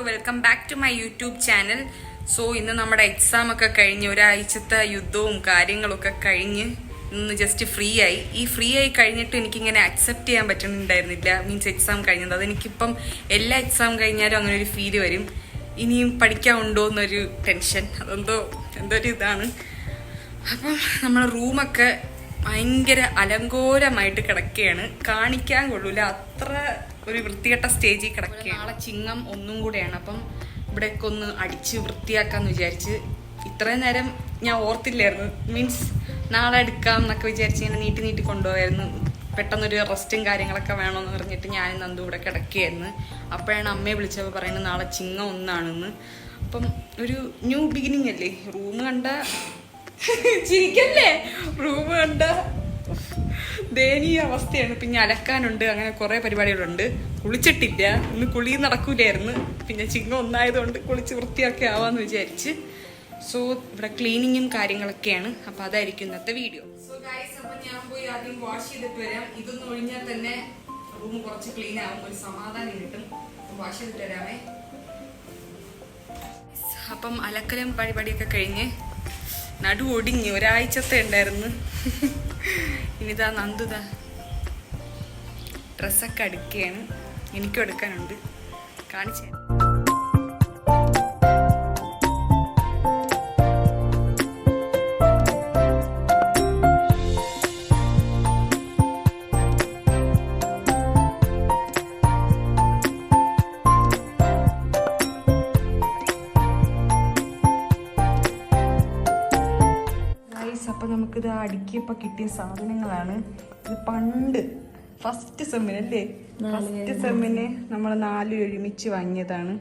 Welcome back to my YouTube channel. So ഇന്ന് നമ്മുടെ exam ഒക്കെ കഴിഞ്ഞ് ഒരാഴ്ചത്തെ യുദ്ധവും കാര്യങ്ങളൊക്കെ കഴിഞ്ഞ് ഇന്ന് ജസ്റ്റ് ഫ്രീ ആയി. ഈ ഫ്രീ ആയി കഴിഞ്ഞിട്ട് എനിക്കിങ്ങനെ അക്സെപ്റ്റ് ചെയ്യാൻ പറ്റുന്നുണ്ടായിരുന്നില്ല. മീൻസ് എക്സാം കഴിഞ്ഞത് അതെനിക്കിപ്പം എല്ലാ എക്സാം കഴിഞ്ഞാലും അങ്ങനെ ഒരു ഫീല് വരും. ഇനിയും പഠിക്കാനുണ്ടോ എന്നൊരു ടെൻഷൻ, അതെന്തോ ഒരു ഇതാണ്. അപ്പം നമ്മളെ റൂമൊക്കെ ഭയങ്കര അലങ്കോലമായിട്ട് കിടക്കുകയാണ്. കാണിക്കാൻ കൊള്ളൂല, അത്ര ഒരു വൃത്തികെട്ട സ്റ്റേജിൽ കിടക്കുകയാണ്. നാളെ ചിങ്ങം ഒന്നും കൂടെയാണ്. അപ്പം ഇവിടെയൊക്കെ ഒന്ന് അടിച്ച് വൃത്തിയാക്കാന്ന് വിചാരിച്ച്. ഇത്രയും നേരം ഞാൻ ഓർത്തില്ലായിരുന്നു. മീൻസ് നാളെ എടുക്കാം എന്നൊക്കെ വിചാരിച്ച് ഇങ്ങനെ നീട്ടി കൊണ്ടുപോയായിരുന്നു. പെട്ടെന്നൊരു റെസ്റ്റും കാര്യങ്ങളൊക്കെ വേണമെന്ന് പറഞ്ഞിട്ട് ഞാനും നന്ദു ഇവിടെ കിടക്കുകയായിരുന്നു. അപ്പോഴാണ് അമ്മയെ വിളിച്ചപ്പോൾ പറയുന്നത് നാളെ ചിങ്ങം ഒന്നാണെന്ന്. അപ്പം ഒരു ന്യൂ ബിഗിനിങ് അല്ലേ. റൂം കണ്ട ചിരിക്കല്ലേ, റൂം കണ്ട ദയനീയ അവസ്ഥയാണ്. പിന്നെ അലക്കാനുണ്ട്, അങ്ങനെ കുറെ പരിപാടികളുണ്ട്. കുളിച്ചിട്ടില്ല, ഇന്ന് കുളി നടക്കൂലായിരുന്നു. പിന്നെ ചിങ്ങം ഒന്നായതുകൊണ്ട് കുളിച്ച് വൃത്തിയാക്കി ആവാന്ന് വിചാരിച്ച്. സോ ഇവിടെ ക്ലീനിങ്ങും കാര്യങ്ങളൊക്കെയാണ്. അപ്പൊ അതായിരിക്കും ഇന്നത്തെ വീഡിയോ. സോ ഗൈസ്, അപ്പൊ ഞാൻ പോയി ആദ്യം വാഷ് ചെയ്തിട്ട് വരാം. ഇതൊന്നും ഒഴിഞ്ഞാൽ തന്നെ റൂം കുറച്ച് ക്ലീൻ ആവും, ഒരു സമാധാനം കിട്ടും. വാഷ് ചെയ്തിട്ട് വരാമേ. അപ്പം അലക്കലും പരിപാടിയൊക്കെ കഴിഞ്ഞ് നടു ഒടിഞ്ഞ് ഒരാഴ്ചത്തെ ഉണ്ടായിരുന്നു. ഇനിതാ നന്ദുതാ ഡ്രസ്സൊക്കെ അടുക്കുകയാണ്. എനിക്കും എടുക്കാനുണ്ട്, കാണിച്ചു തരാം. അപ്പൊ നമുക്കിത് അടുക്കിയപ്പോ കിട്ടിയ സാധനങ്ങളാണ്. ഇത് പണ്ട് ഫസ്റ്റ് സെമ്മിനല്ലേ, ഫസ്റ്റ് സെമ്മിന് നമ്മൾ 4 ഒരുമിച്ച് വാങ്ങിയതാണ്.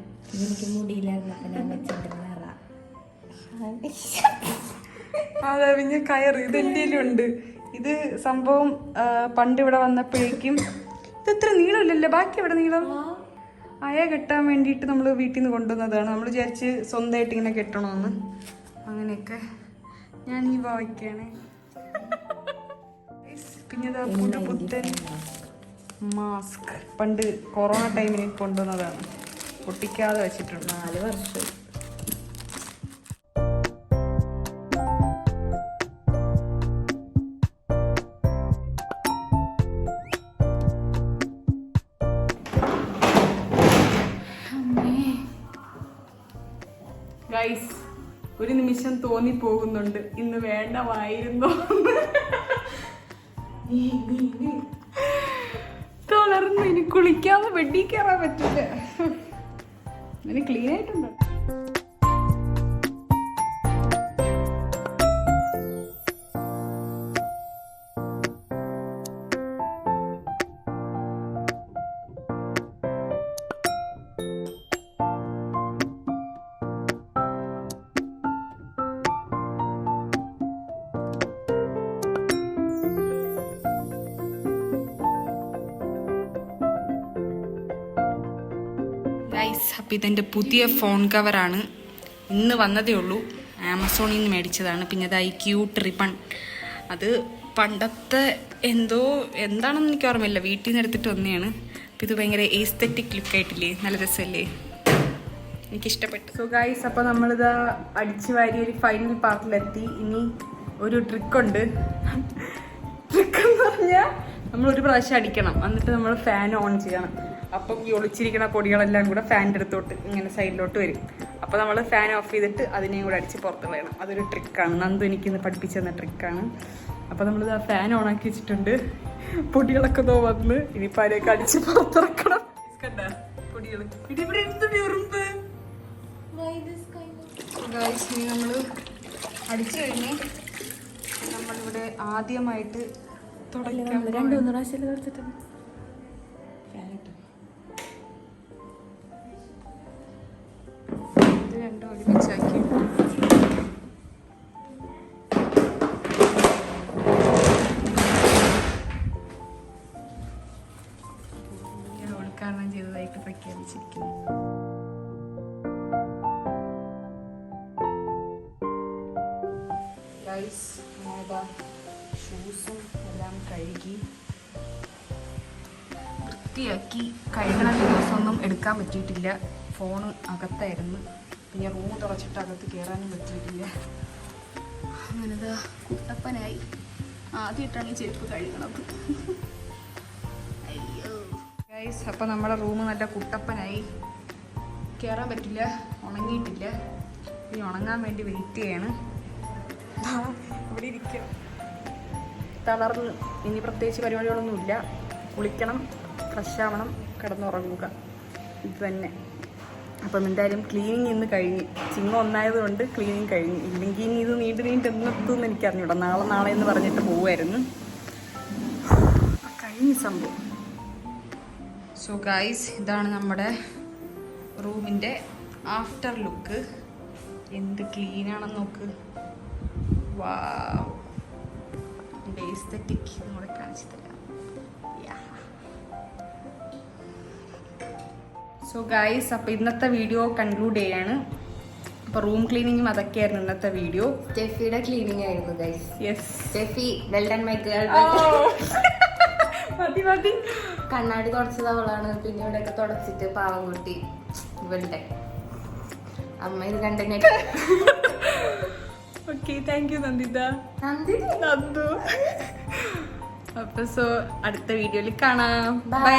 അതെ, പിന്നെ കയറ് ഇത് എന്തെങ്കിലും ഉണ്ട്. ഇത് സംഭവം പണ്ട് ഇവിടെ വന്നപ്പോഴേക്കും ഇത് ഇത്ര നീളമില്ലല്ലോ, ബാക്കി ഇവിടെ നീളം. അയ കെട്ടാൻ വേണ്ടിയിട്ട് നമ്മൾ വീട്ടിൽ നിന്ന് കൊണ്ടുവന്നതാണ്. നമ്മൾ വിചാരിച്ച് സ്വന്തമായിട്ട് ഇങ്ങനെ കെട്ടണമെന്ന്. അങ്ങനെയൊക്കെ ഞാൻ ഈ വായിക്കാണ്. പിന്നെ പുതുപുത്തൻ മാസ്ക് പണ്ട് കൊറോണ ടൈമിൽ കൊണ്ടുവന്നതാണ്. പൊട്ടിക്കാതെ വെച്ചിട്ടുണ്ട് 4 വർഷം. ഗൈസ്, ഒരു നിമിഷം തോന്നിപ്പോകുന്നുണ്ട് ഇന്ന് വേണ്ടമായിരുന്നു. തളർന്ന് ഇനി കുളിക്കാതെ വെട്ടി കയറാൻ പറ്റില്ല. ഇനി ക്ലീൻ ആയിട്ടുണ്ടോ? അപ്പം ഇതെൻ്റെ പുതിയ ഫോൺ കവറാണ്. ഇന്ന് വന്നതേ ഉള്ളൂ, ആമസോണിൽ നിന്ന് മേടിച്ചതാണ്. പിന്നെ അതായി ക്യൂട്ട് റിബൺ. അത് പണ്ടത്തെ എന്താണെന്ന് എനിക്ക് ഓർമ്മയില്ല, വീട്ടിൽ നിന്ന് എടുത്തിട്ട് വന്നതാണ്. അപ്പം ഇത് ഭയങ്കര എസ്തെറ്റിക് ലുക്കായിട്ടില്ലേ, നല്ല രസമല്ലേ, എനിക്കിഷ്ടപ്പെട്ടു. സോ ഗൈസ്, അപ്പോൾ നമ്മളിതാ അടിച്ചു വാരി ഒരു ഫൈനൽ പാർട്ടിലെത്തി. ഇനി ഒരു ട്രിക്കുണ്ട്. ട്രിക്ക് എന്ന് പറഞ്ഞാൽ നമ്മൾ ഒരു പ്രാവശ്യം അടിക്കണം, എന്നിട്ട് നമ്മൾ ഫാൻ ഓൺ ചെയ്യണം. അപ്പം ഈ ഒളിച്ചിരിക്കുന്ന പൊടികളെല്ലാം കൂടെ ഫാനിൻ്റെ അടുത്തോട്ട് ഇങ്ങനെ സൈഡിലോട്ട് വരും. അപ്പോൾ നമ്മൾ ഫാൻ ഓഫ് ചെയ്തിട്ട് അതിനെയും കൂടെ അടിച്ച് പുറത്ത് കളയണം. അതൊരു ട്രിക്കാണ്, നന്ദു എനിക്കിന്ന് പഠിപ്പിച്ചു തന്ന ട്രിക്കാണ്. അപ്പോൾ നമ്മളിത് ആ ഫാൻ ഓൺ ആക്കി വെച്ചിട്ടുണ്ട്. പൊടികളൊക്കെ വന്ന് ഇനിയിപ്പോൾ അതിലേക്ക് അടിച്ച് പുറത്തിറക്കണം. പൊടികൾ നമ്മൾ അടിച്ചു കഴിഞ്ഞ് നമ്മളിവിടെ ആദ്യമായിട്ട് തുടങ്ങാം. 2-3 പ്രാവശ്യം കൊടുത്തിട്ടുണ്ട്. രണ്ടും ഒരുമിച്ചാക്കി ഉദ്ഘാടനം ചെയ്തതായിട്ട് പ്രഖ്യാപിച്ചിരിക്കുന്നു. ഷൂസും എല്ലാം കഴുകി വൃത്തിയാക്കി. കഴുകണ ദിവസമൊന്നും എടുക്കാൻ പറ്റിയിട്ടില്ല, ഫോണ് അകത്തായിരുന്നു. പിന്നെ റൂം തുറച്ചിട്ട് അകത്ത് കയറാനും പറ്റിയിട്ടില്ല. അങ്ങനെതാ കുട്ടപ്പനായി. ആദ്യമായിട്ടാണ് ഈ ചെരുപ്പ് കഴുകണത്. അയ്യോ ഗൈസ്, അപ്പോൾ നമ്മുടെ റൂം നല്ല കുട്ടപ്പനായി. കയറാൻ പറ്റില്ല, ഉണങ്ങിയിട്ടില്ല. ഇനി ഉണങ്ങാൻ വേണ്ടി വെയിറ്റ് ചെയ്യാണ്. ഇവിടെ ഇരിക്കും തളർന്ന്. ഇനി പ്രത്യേകിച്ച് പരിപാടികളൊന്നുമില്ല. കുളിക്കണം, ഫ്രഷ് ആവണം, കിടന്നുറങ്ങുക, ഇത് തന്നെ. അപ്പം എന്തായാലും ക്ലീനിങ് ഇന്ന് കഴിഞ്ഞ്. ചിങ്ങം ഒന്നായതുകൊണ്ട് ക്ലീനിങ് കഴിഞ്ഞ്. ഇല്ലെങ്കിൽ ഇനി ഇത് നീണ്ട് എന്നെത്തുമെന്ന് എനിക്കറിഞ്ഞൂടാ. നാളെ എന്ന് പറഞ്ഞിട്ട് പോവുമായിരുന്നു. കഴിഞ്ഞ സംഭവം. സോ ഗൈസ്, ഇതാണ് നമ്മുടെ റൂമിൻ്റെ ആഫ്റ്റർ ലുക്ക്. എന്ത് ക്ലീനാണെന്ന് നോക്ക്. വാവ്, എസ്തെറ്റിക് കൂടെ കാണിച്ചു തരാം. സോ ഗൈസ്, അപ്പോൾ ഇന്നത്തെ വീഡിയോ കൺക്ലൂഡ് ചെയ്യാണ്. അപ്പോൾ റൂം ക്ലീനിങ്ങും അതൊക്കെയായിരുന്നു ഇന്നത്തെ വീഡിയോ. സ്റ്റെഫിയുടെ ക്ലീനിങ് ആയിരുന്നു guys. Yes, Steffi well done my girl. മതി കണ്ണാടി തുടച്ചത് അവളാണ്. പിന്നെ ഇവിടെയൊക്കെ തുടച്ചിട്ട് പാവം കുട്ടി ഇവളുടെ അമ്മ ഇത് കണ്ടിട്ട്. Okay, thank you Nanditha. Nandu. അപ്പോൾ സോ അടുത്ത വീഡിയോയിൽ കാണാം. ബൈ.